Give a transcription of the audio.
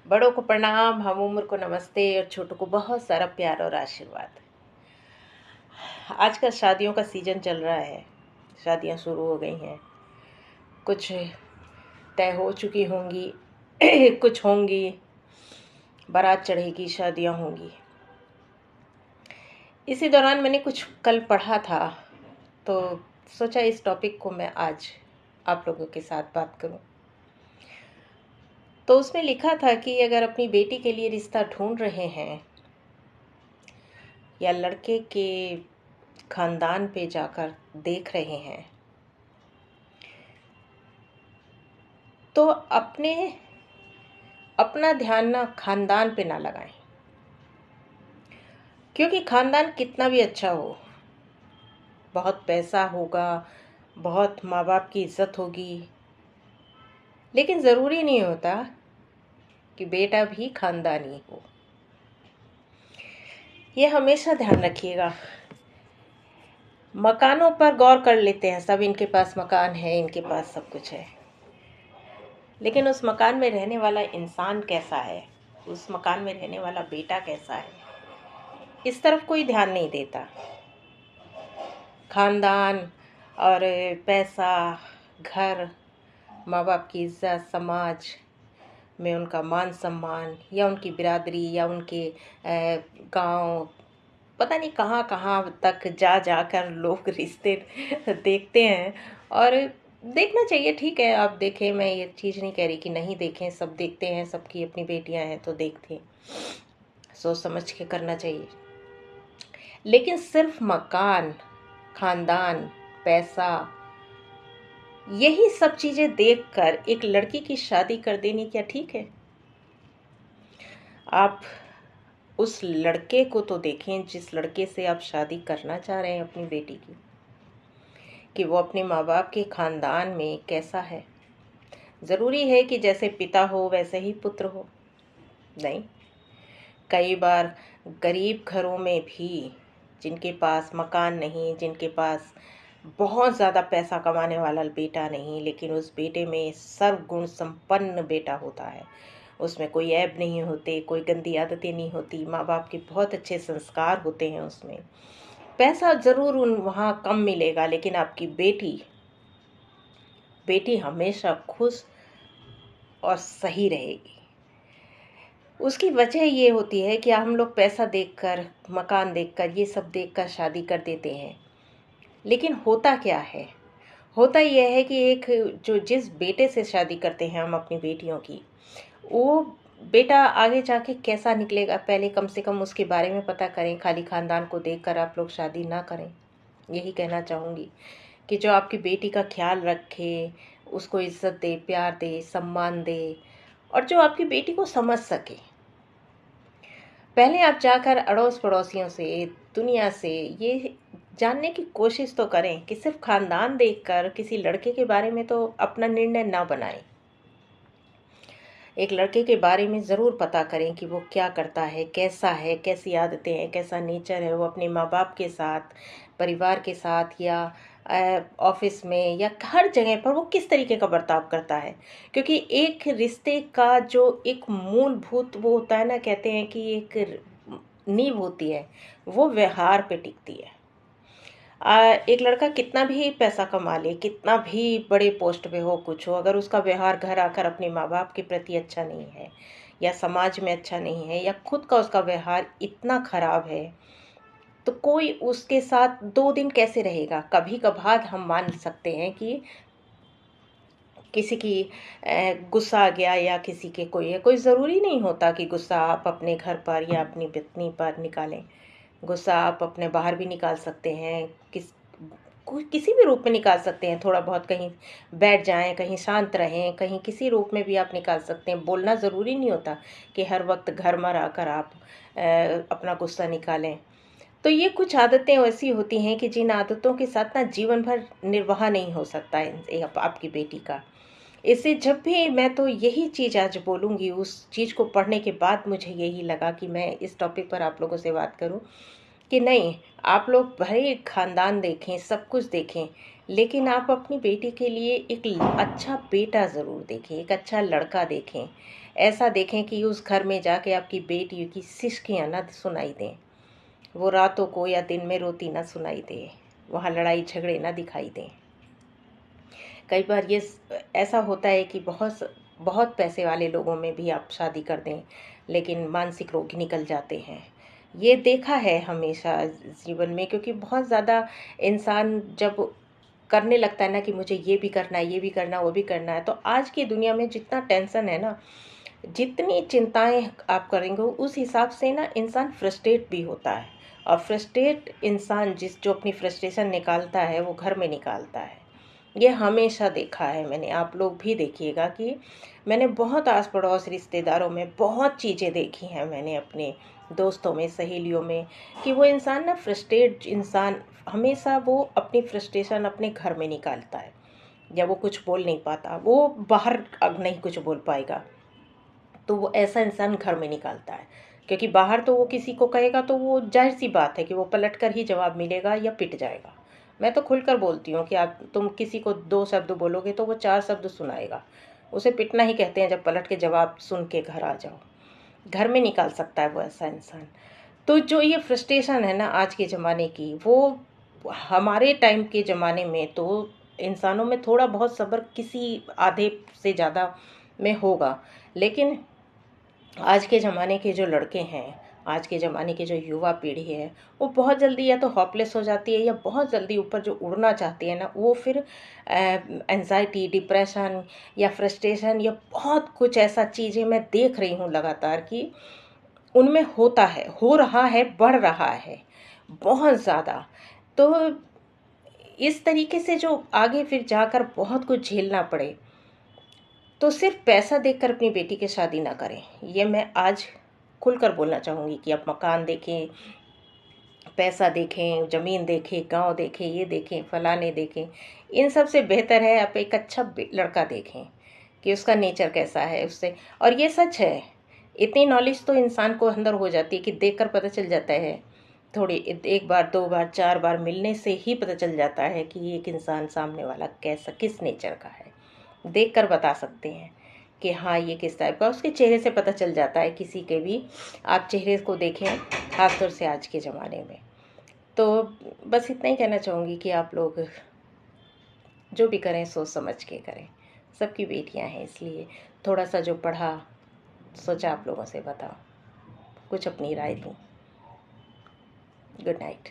बड़ों को प्रणाम, हम उम्र को नमस्ते और छोटों को बहुत सारा प्यार और आशीर्वाद। आजकल शादियों का सीजन चल रहा है। शादियां शुरू हो गई हैं, कुछ तय हो चुकी होंगी, कुछ होंगी, बारात चढ़ेगी, शादियां होंगी। इसी दौरान मैंने कुछ कल पढ़ा था, तो सोचा इस टॉपिक को मैं आज आप लोगों के साथ बात करूं। तो उसमें लिखा था कि अगर अपनी बेटी के लिए रिश्ता ढूंढ रहे हैं या लड़के के खानदान पे जाकर देख रहे हैं, तो अपना ध्यान ना खानदान पे ना लगाएं। क्योंकि खानदान कितना भी अच्छा हो, बहुत पैसा होगा, बहुत माँ बाप की इज्जत होगी, लेकिन ज़रूरी नहीं होता कि बेटा भी खानदानी हो। ये हमेशा ध्यान रखिएगा। मकानों पर गौर कर लेते हैं, सब इनके पास मकान है, इनके पास सब कुछ है, लेकिन उस मकान में रहने वाला इंसान कैसा है, उस मकान में रहने वाला बेटा कैसा है, इस तरफ कोई ध्यान नहीं देता। खानदान और पैसा, घर, माँ बाप की इज्जत, समाज में उनका मान सम्मान, या उनकी बिरादरी, या उनके गांव, पता नहीं कहाँ कहाँ तक जा जाकर लोग रिश्ते देखते हैं। और देखना चाहिए, ठीक है, आप देखें, मैं ये चीज़ नहीं कह रही कि नहीं देखें, सब देखते हैं, सबकी अपनी बेटियां हैं तो देखते हैं, सोच समझ के करना चाहिए। लेकिन सिर्फ मकान, खानदान, पैसा, यही सब चीज़ें देखकर एक लड़की की शादी कर देनी क्या ठीक है? आप उस लड़के को तो देखें जिस लड़के से आप शादी करना चाह रहे हैं अपनी बेटी की, कि वो अपने माँ बाप के खानदान में कैसा है। ज़रूरी है कि जैसे पिता हो वैसे ही पुत्र हो? नहीं। कई बार गरीब घरों में भी, जिनके पास मकान नहीं, जिनके पास बहुत ज़्यादा पैसा कमाने वाला बेटा नहीं, लेकिन उस बेटे में सर्वगुण संपन्न बेटा होता है, उसमें कोई ऐब नहीं होते, कोई गंदी आदतें नहीं होती, माँ बाप के बहुत अच्छे संस्कार होते हैं उसमें। पैसा ज़रूर वहाँ कम मिलेगा, लेकिन आपकी बेटी हमेशा खुश और सही रहेगी। उसकी वजह ये होती है कि हम लोग पैसा देखकर, मकान देखकर, ये सब देखकर शादी कर देते हैं, लेकिन होता क्या है? होता यह है कि जिस बेटे से शादी करते हैं हम अपनी बेटियों की, वो बेटा आगे जाके कैसा निकलेगा, पहले कम से कम उसके बारे में पता करें। खाली खानदान को देखकर आप लोग शादी ना करें। यही कहना चाहूँगी कि जो आपकी बेटी का ख्याल रखे, उसको इज्जत दे, प्यार दे, सम्मान दे, और जो आपकी बेटी को समझ सके। पहले आप जाकर अड़ोस पड़ोसियों से, दुनिया से ये जानने की कोशिश तो करें कि सिर्फ खानदान देखकर किसी लड़के के बारे में तो अपना निर्णय ना बनाएं। एक लड़के के बारे में ज़रूर पता करें कि वो क्या करता है, कैसा है, कैसी आदतें हैं, कैसा नेचर है, वो अपने माँ बाप के साथ, परिवार के साथ, या ऑफिस में, या हर जगह पर वो किस तरीके का बर्ताव करता है। क्योंकि एक रिश्ते का जो एक मूलभूत वो होता है ना, कहते हैं कि एक नींव होती है, वो व्यवहार पे टिकती है। एक लड़का कितना भी पैसा कमा ले, कितना भी बड़े पोस्ट पे हो, कुछ हो, अगर उसका व्यवहार घर आकर अपने माँ बाप के प्रति अच्छा नहीं है, या समाज में अच्छा नहीं है, या खुद का उसका व्यवहार इतना खराब है, तो कोई उसके साथ 2 दिन कैसे रहेगा? कभी कभार हम मान सकते हैं कि किसी की गुस्सा आ गया, या किसी के कोई ज़रूरी नहीं होता कि गुस्सा आप अपने घर पर या अपनी पत्नी पर निकालें। गुस्सा आप अपने बाहर भी निकाल सकते हैं, किसी भी रूप में निकाल सकते हैं। थोड़ा बहुत कहीं बैठ जाएं, कहीं शांत रहें, कहीं किसी रूप में भी आप निकाल सकते हैं। बोलना ज़रूरी नहीं होता कि हर वक्त घर में आकर आप अपना गुस्सा निकालें। तो ये कुछ आदतें ऐसी होती हैं कि जिन आदतों के साथ ना जीवन भर निर्वाह नहीं हो सकता है आपकी बेटी का। इससे जब भी मैं तो यही चीज़ आज बोलूँगी, उस चीज़ को पढ़ने के बाद मुझे यही लगा कि मैं इस टॉपिक पर आप लोगों से बात करूं कि नहीं, आप लोग भले खानदान देखें, सब कुछ देखें, लेकिन आप अपनी बेटी के लिए एक अच्छा बेटा ज़रूर देखें, एक अच्छा लड़का देखें, ऐसा देखें कि उस घर में जाके आपकी बेटी की सिसकियाँ ना सुनाई दें, वो रातों को या दिन में रोती ना सुनाई दे, वहाँ लड़ाई झगड़े ना दिखाई दें। कई बार ये ऐसा होता है कि बहुत बहुत पैसे वाले लोगों में भी आप शादी कर दें, लेकिन मानसिक रोगी निकल जाते हैं। ये देखा है हमेशा जीवन में, क्योंकि बहुत ज़्यादा इंसान जब करने लगता है ना कि मुझे ये भी करना है, ये भी करना है, वो भी करना है, तो आज की दुनिया में जितना टेंशन है ना, जितनी चिंताएं आप करेंगे उस हिसाब से ना इंसान फ्रस्ट्रेट भी होता है। और फ्रस्ट्रेट इंसान जो अपनी फ्रस्ट्रेशन निकालता है वो घर में निकालता है। ये हमेशा देखा है मैंने, आप लोग भी देखिएगा कि मैंने बहुत आस पड़ोस रिश्तेदारों में बहुत चीज़ें देखी हैं, मैंने अपने दोस्तों में, सहेलियों में, कि वो इंसान ना फ्रस्ट्रेट इंसान हमेशा वो अपनी फ्रस्ट्रेशन अपने घर में निकालता है। या वो कुछ बोल नहीं पाता, वो बाहर अब नहीं कुछ बोल पाएगा, तो वो ऐसा इंसान घर में निकालता है। क्योंकि बाहर तो वो किसी को कहेगा तो वो जाहिर सी बात है कि वो पलट कर ही जवाब मिलेगा या पिट जाएगा। मैं तो खुलकर बोलती हूँ कि आप तुम किसी को 2 शब्द बोलोगे तो वो 4 शब्द सुनाएगा। उसे पिटना ही कहते हैं जब पलट के जवाब सुन के घर आ जाओ। घर में निकाल सकता है वो ऐसा इंसान। तो जो ये फ्रस्ट्रेशन है ना आज के ज़माने की, वो हमारे टाइम के ज़माने में तो इंसानों में थोड़ा बहुत सब्र किसी आधे से ज़्यादा में होगा, लेकिन आज के ज़माने के जो लड़के हैं, आज के ज़माने की जो युवा पीढ़ी है, वो बहुत जल्दी या तो होपलेस हो जाती है या बहुत जल्दी ऊपर जो उड़ना चाहती है ना, वो फिर एंजाइटी, डिप्रेशन या फ्रस्ट्रेशन या बहुत कुछ ऐसा चीज़ें मैं देख रही हूँ लगातार कि उनमें होता है, हो रहा है, बढ़ रहा है बहुत ज़्यादा। तो इस तरीके से जो आगे फिर जाकर बहुत कुछ झेलना पड़े, तो सिर्फ पैसा देखकर अपनी बेटी की शादी ना करें। ये मैं आज खुलकर बोलना चाहूँगी कि आप मकान देखें, पैसा देखें, ज़मीन देखें, गांव देखें, ये देखें, फलाने देखें, इन सब से बेहतर है आप एक अच्छा लड़का देखें कि उसका नेचर कैसा है उससे। और ये सच है, इतनी नॉलेज तो इंसान को अंदर हो जाती है कि देखकर पता चल जाता है। थोड़ी एक बार, 2 बार, 4 बार मिलने से ही पता चल जाता है कि एक इंसान सामने वाला कैसा, किस नेचर का है। देखकर बता सकते हैं कि हाँ ये किस टाइप का, उसके चेहरे से पता चल जाता है किसी के भी। आप चेहरे को देखें, खासतौर से आज के ज़माने में। तो बस इतना ही कहना चाहूँगी कि आप लोग जो भी करें सोच समझ के करें। सबकी बेटियां हैं, इसलिए थोड़ा सा जो पढ़ा सोचा आप लोगों से बताओ, कुछ अपनी राय दूँ। Good night.